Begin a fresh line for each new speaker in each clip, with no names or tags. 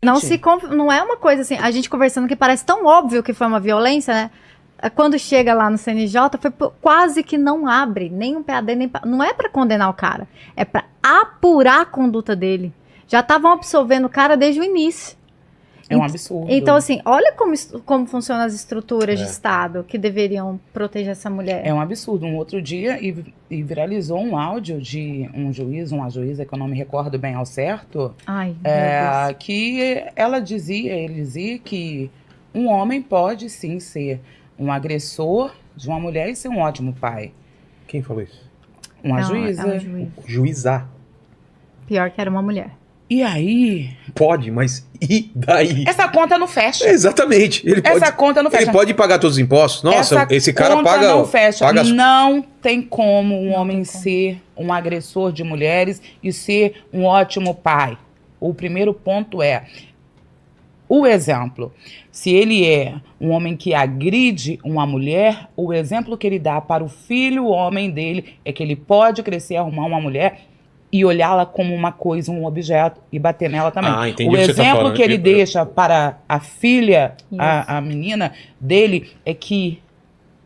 Não é uma coisa assim, a gente conversando que parece tão óbvio que foi uma violência, né? Quando chega lá no CNJ, quase que não abre nem um PAD, não é para condenar o cara, é para apurar a conduta dele. Já estavam absolvendo o cara desde o início.
É um absurdo.
Então, assim, olha como funcionam as estruturas de Estado que deveriam proteger essa mulher.
É um absurdo. Um outro dia, e viralizou um áudio de um juiz, uma juíza, que eu não me recordo bem ao certo,
Ai, meu Deus.
que ele dizia que um homem pode, sim, ser um agressor de uma mulher e ser um ótimo pai.
Quem falou isso?
Uma
Não,
juíza.
é um juiz.
Juizar.
Pior que era uma mulher.
E aí...
Pode, mas e daí?
Essa conta não fecha.
Exatamente.
Essa conta não fecha.
Ele pode pagar todos os impostos? Nossa, esse cara paga...
Não fecha.
Paga...
Não tem como um homem ser um agressor de mulheres e ser um ótimo pai. O primeiro ponto é... O exemplo, se ele é um homem que agride uma mulher, o exemplo que ele dá para o filho homem dele é que ele pode crescer, arrumar uma mulher e olhá-la como uma coisa, um objeto, e bater nela também.
Ah, entendi
o
o que você tá
exemplo
falando.
que ele deixa para a filha, a menina dele, é que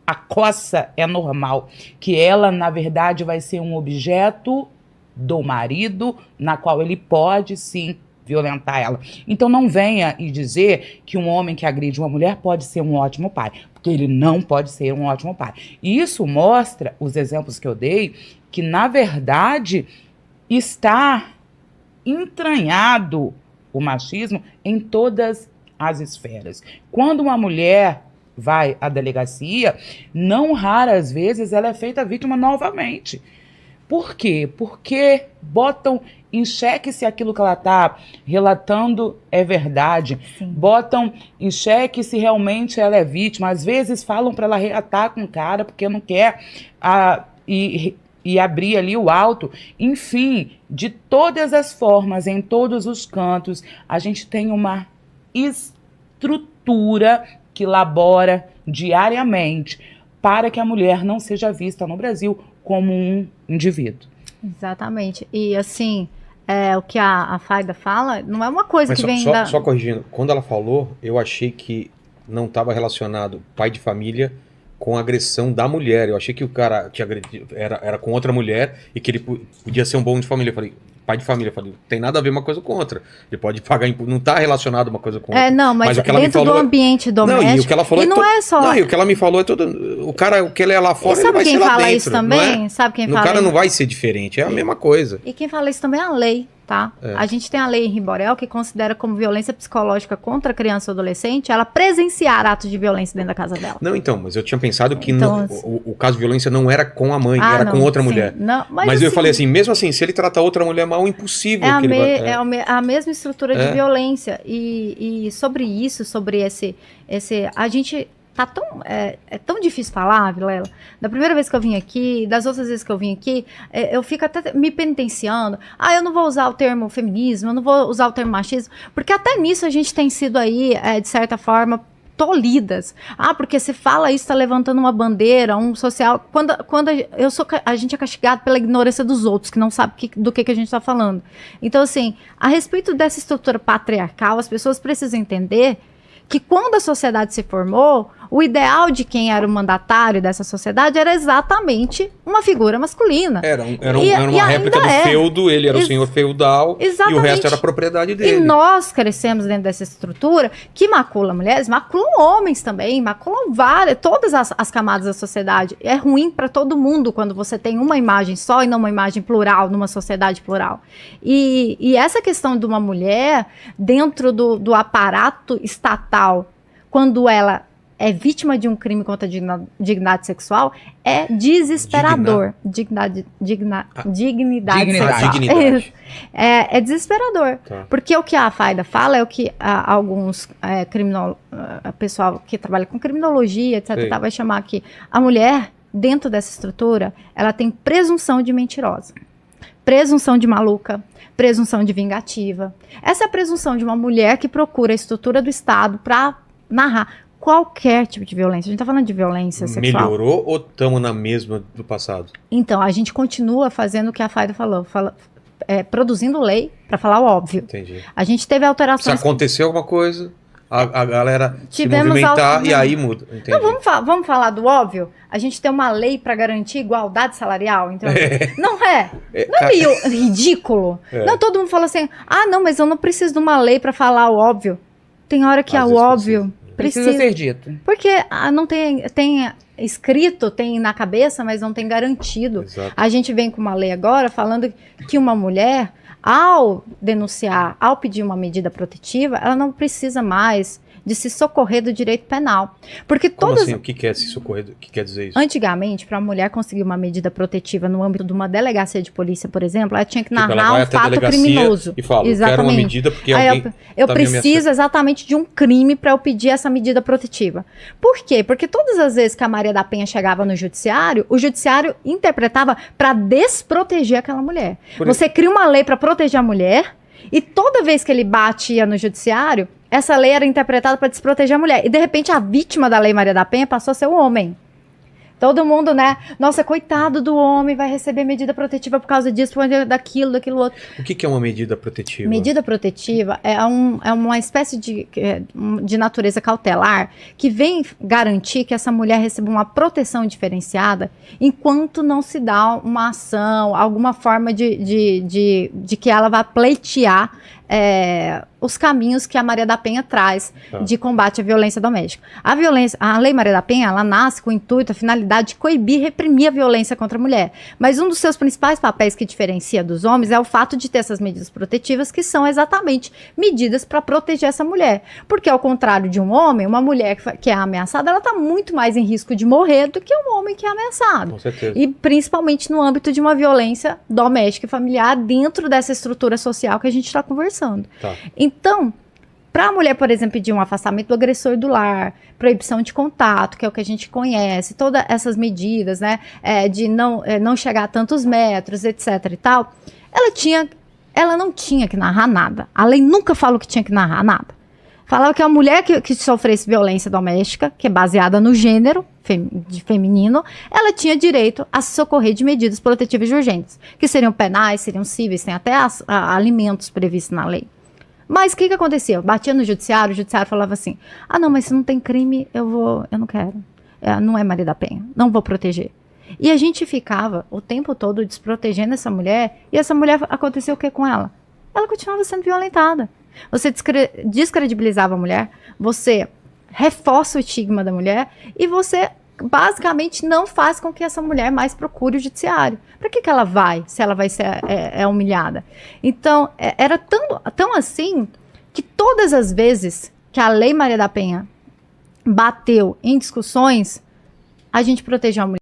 a coça é normal, que ela, na verdade, vai ser um objeto do marido, na qual ele pode, sim, violentar ela. Então não venha e dizer que um homem que agride uma mulher pode ser um ótimo pai, porque ele não pode ser um ótimo pai. E isso mostra, os exemplos que eu dei, que na verdade está entranhado o machismo em todas as esferas. Quando uma mulher vai à delegacia, não raras vezes ela é feita vítima novamente. Por quê? Porque botam em xeque se aquilo que ela está relatando é verdade.
Sim.
Botam em xeque se realmente ela é vítima. Às vezes falam para ela reatar com o cara porque não quer e abrir ali o auto. Enfim, de todas as formas, em todos os cantos, a gente tem uma estrutura que labora diariamente para que a mulher não seja vista no Brasil como um indivíduo.
Exatamente. E assim, o que a Faida fala, não é uma coisa
Mas
que vem
só corrigindo, quando ela falou, eu achei que não estava relacionado pai de família com a agressão da mulher. Eu achei que o cara que agrediu era com outra mulher e que ele podia ser um bom de família. Eu falei, pai de família. Eu falei, não tem nada a ver uma coisa com outra. Ele pode pagar imposto, não está relacionado uma coisa com outra.
Não, mas
o que ela
dentro
me falou
do ambiente doméstico.
Não, e o que ela falou
não é só.
Não, e o que ela me falou é todo. O cara, o que ele é lá fora, ele vai ser lá dentro.
Sabe quem fala isso também? Sabe quem fala?
O cara
isso?
não vai ser diferente, é a mesma coisa.
E quem fala isso também é a lei, tá? A gente tem a lei em Riborel que considera como violência psicológica contra a criança ou adolescente ela presenciar atos de violência dentro da casa dela.
Não, então, mas eu tinha pensado que
Então,
o caso de violência não era com a mãe, era com outra mulher.
Não,
mas eu falei assim, mesmo assim, se ele trata outra mulher mal, impossível.
A mesma estrutura de violência. E sobre isso, sobre esse a gente tá tão, é tão difícil falar, Vilela. Da primeira vez que eu vim aqui, das outras vezes que eu vim aqui, eu fico até me penitenciando. Eu não vou usar o termo feminismo, eu não vou usar o termo machismo, porque até nisso a gente tem sido aí, de certa forma, tolhidas. Porque você fala isso, tá levantando uma bandeira, um social. Quando a gente é castigado pela ignorância dos outros, que não sabe do que a gente tá falando. Então, assim, a respeito dessa estrutura patriarcal, as pessoas precisam entender que quando a sociedade se formou, o ideal de quem era o mandatário dessa sociedade era exatamente uma figura masculina.
Era uma réplica do feudo, ele era o senhor feudal.
Exatamente.
E o resto era a propriedade dele.
E nós crescemos dentro dessa estrutura que macula mulheres, maculam homens também, maculam todas as camadas da sociedade. É ruim para todo mundo quando você tem uma imagem só e não uma imagem plural, numa sociedade plural. E essa questão de uma mulher dentro do aparato estatal, quando ela é vítima de um crime contra a dignidade sexual, é desesperador. Dignidade sexual.
Dignidade.
É desesperador.
Tá.
Porque o que a Faida fala é o que alguns pessoal que trabalha com criminologia, etc., vai chamar que a mulher, dentro dessa estrutura, ela tem presunção de mentirosa, presunção de maluca, presunção de vingativa. Essa é a presunção de uma mulher que procura a estrutura do Estado para narrar qualquer tipo de violência. A gente tá falando de violência sexual.
Melhorou ou estamos na mesma do passado?
Então, a gente continua fazendo o que a Faida falou. produzindo lei para falar o óbvio.
Entendi.
A gente teve
Se
alterações.
acontecer alguma coisa, a galera
Tivemos
se movimentar e
não.
aí muda. Entendi.
Não, vamos falar do óbvio? A gente tem uma lei para garantir igualdade salarial, então não é meio ridículo? Não, todo mundo fala assim, não, mas eu não preciso de uma lei para falar o óbvio. Tem hora que
Às
o
vezes
óbvio
Precisa ser dito.
porque não tem escrito, tem na cabeça, mas não tem garantido.
Exato.
A gente vem com uma lei agora falando que uma mulher, ao denunciar, ao pedir uma medida protetiva, ela não precisa mais de se socorrer do direito penal. Porque
Como
todas...
assim? O que quer se socorrer? O que quer dizer isso?
Antigamente, para a mulher conseguir uma medida protetiva no âmbito de uma delegacia de polícia, por exemplo, ela tinha que
Tipo, ela
narrar
vai
um
até a
fato
delegacia
criminoso.
e fala, eu quero uma
Exatamente.
medida porque
Aí
alguém
eu
tá me ameaçando.
preciso exatamente de um crime para eu pedir essa medida protetiva. Por quê? Porque todas as vezes que a Maria da Penha chegava no judiciário, o judiciário interpretava para desproteger aquela mulher. Você cria uma lei para proteger a mulher e toda vez que ele batia no judiciário, essa lei era interpretada para desproteger a mulher. E, de repente, a vítima da Lei Maria da Penha passou a ser o homem. Todo mundo, né? Nossa, coitado do homem, vai receber medida protetiva por causa disso, daquilo outro.
O que é uma medida protetiva?
Medida protetiva é uma espécie de natureza cautelar que vem garantir que essa mulher receba uma proteção diferenciada enquanto não se dá uma ação, alguma forma de que ela vá pleitear os caminhos que a Maria da Penha traz de combate à violência doméstica. A Lei Maria da Penha, ela nasce com o intuito, a finalidade de coibir e reprimir a violência contra a mulher. Mas um dos seus principais papéis que diferencia dos homens é o fato de ter essas medidas protetivas, que são exatamente medidas para proteger essa mulher. Porque, ao contrário de um homem, uma mulher que é ameaçada, ela está muito mais em risco de morrer do que um homem que é ameaçado.
Com certeza.
E principalmente no âmbito de uma violência doméstica e familiar dentro dessa estrutura social que a gente está conversando.
Tá.
Então, para a mulher, por exemplo, pedir um afastamento do agressor do lar, proibição de contato, que é o que a gente conhece, todas essas medidas, né, de não chegar a tantos metros, etc e tal, ela não tinha que narrar nada. A lei nunca falou que tinha que narrar nada. Falava que a mulher que sofresse violência doméstica, que é baseada no gênero de feminino, ela tinha direito a se socorrer de medidas protetivas urgentes, que seriam penais, seriam cíveis, tem até alimentos previstos na lei. Mas o que acontecia? Batia no judiciário, o judiciário falava assim, não, mas se não tem crime, eu não quero. Não é Maria da Penha, não vou proteger. E a gente ficava o tempo todo desprotegendo essa mulher, e essa mulher, aconteceu o que com ela? Ela continuava sendo violentada. Você descredibilizava a mulher, você reforça o estigma da mulher, e você basicamente não faz com que essa mulher mais procure o judiciário. Para que ela vai, se ela vai ser humilhada? Então, era tão assim, que todas as vezes que a Lei Maria da Penha bateu em discussões, a gente protegeu a mulher.